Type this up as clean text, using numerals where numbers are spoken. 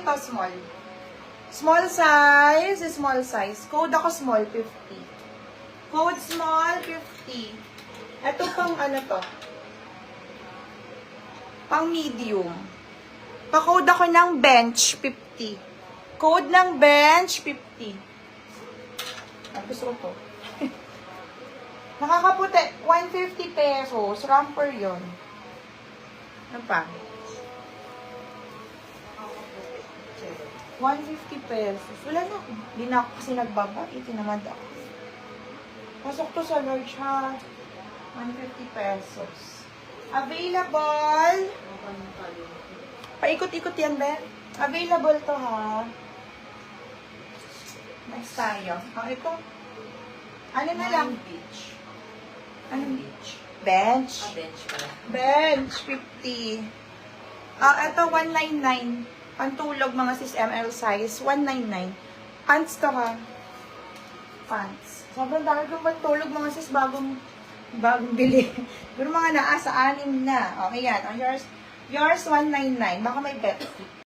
to, small. Small size, small size. Code ako small, 50. Code small, 50. Ito pang ano to? Pang medium. Pa-code ako ng bench, 50. Code ng bench, 50. Gusto ko to. Nakakaputi, 150 pesos. Romper yon. Ano pa? 150 pesos. Wala na ako. Hindi na ako kasi nagbaba. Itinamad ako. Pasok to sa large ha. 150 pesos. Available. Paikot-ikot yan, Ben. Available to ha. Next tayo. Ito. Ano na lang? Beach. Anong beach? Bench. Bench pala. Bench, 50. Ito, 199. Pantulog, mga sis ML size. 199. Pants to ha. Pants. Sobrang dami kong pantulog, mga sis, bagong bili. Pero mga naasa 6 na. Okay, yan. Yours, 199. Baka may bet.